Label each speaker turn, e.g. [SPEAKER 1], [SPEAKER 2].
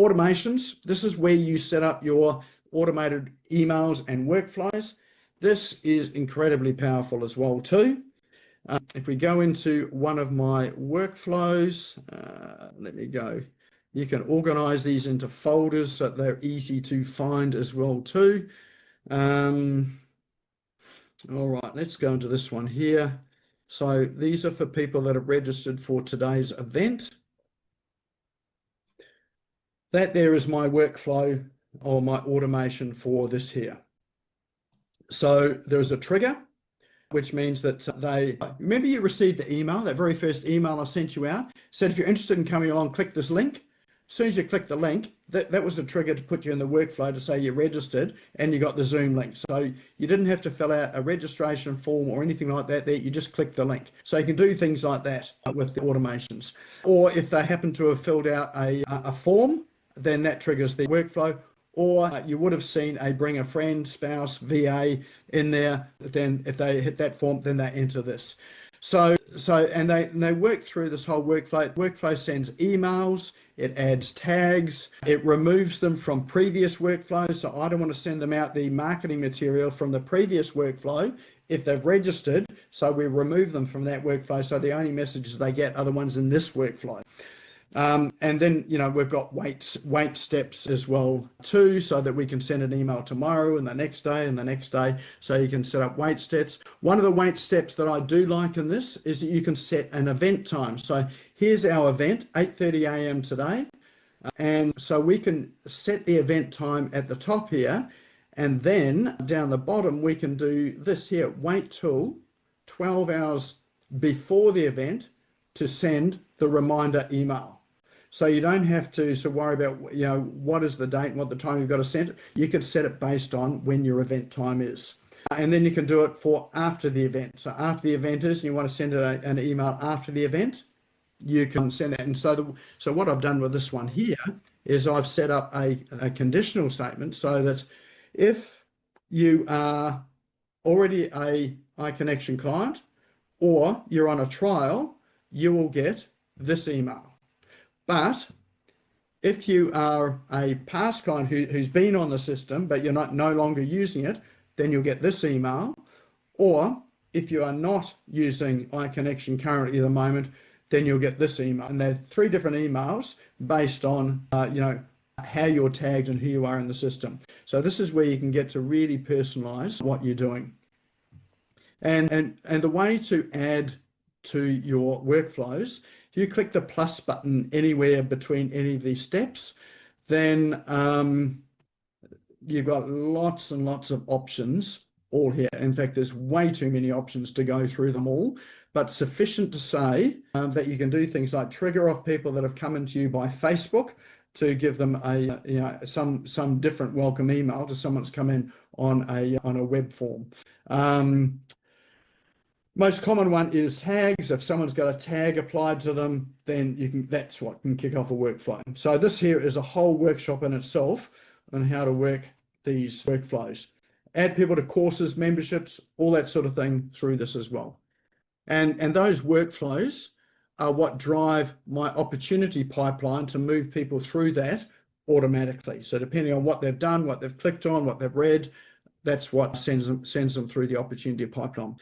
[SPEAKER 1] Automations, this is where you set up your automated emails and workflows. This is incredibly powerful as well too. If we go into one of my workflows, let me go. You can organize these into folders so they're easy to find as well too. All right, let's go into this one here. So these are for people that are registered for today's event. That there is my workflow or my automation for this here. So there is a trigger, which means that remember you received the email, that very first email I sent you out, said if you're interested in coming along, click this link. As soon as you click the link, that was the trigger to put you in the workflow to say you're registered and you got the Zoom link. So you didn't have to fill out a registration form or anything like that there. You just click the link. So you can do things like that with the automations. Or if they happen to have filled out a form, then that triggers the workflow. Or you would have seen a bring a friend, spouse, VA in there. Then if they hit that form, then they enter this. And they work through this whole workflow. Workflow sends emails, it adds tags, it removes them from previous workflows. So I don't want to send them out the marketing material from the previous workflow if they've registered. So we remove them from that workflow. So the only messages they get are the ones in this workflow. And then, we've got wait steps as well too, so that we can send an email tomorrow and the next day and the next day. So you can set up wait steps. One of the wait steps that I do like in this is that you can set an event time. So here's our event, 8:30 a.m. today. And so we can set the event time at the top here. And then down the bottom, we can do this here, wait till 12 hours before the event to send the reminder email. So you don't have to worry about, what is the date and what the time you've got to send it. You can set it based on when your event time is. And then you can do it for after the event. So after the event is, and you want to send an email after the event, you can send that. And so what I've done with this one here is I've set up a conditional statement so that if you are already a ICNXN client or you're on a trial, you will get this email. But if you are a past client who's been on the system, but you're no longer using it, then you'll get this email. Or if you are not using ICNXN currently at the moment, then you'll get this email. And they're 3 different emails based on, how you're tagged and who you are in the system. So this is where you can get to really personalize what you're doing. And the way to add to your workflows, if you click the plus button anywhere between any of these steps, then you've got lots and lots of options all here. In fact, there's way too many options to go through them all, but sufficient to say that you can do things like trigger off people that have come into you by Facebook to give them some different welcome email to someone that's come in on a web form. Most common one is tags. If someone's got a tag applied to them, then that's what can kick off a workflow. So this here is a whole workshop in itself on how to work these workflows. Add people to courses, memberships, all that sort of thing through this as well. And those workflows are what drive my opportunity pipeline to move people through that automatically. So depending on what they've done, what they've clicked on, what they've read, that's what sends them through the opportunity pipeline.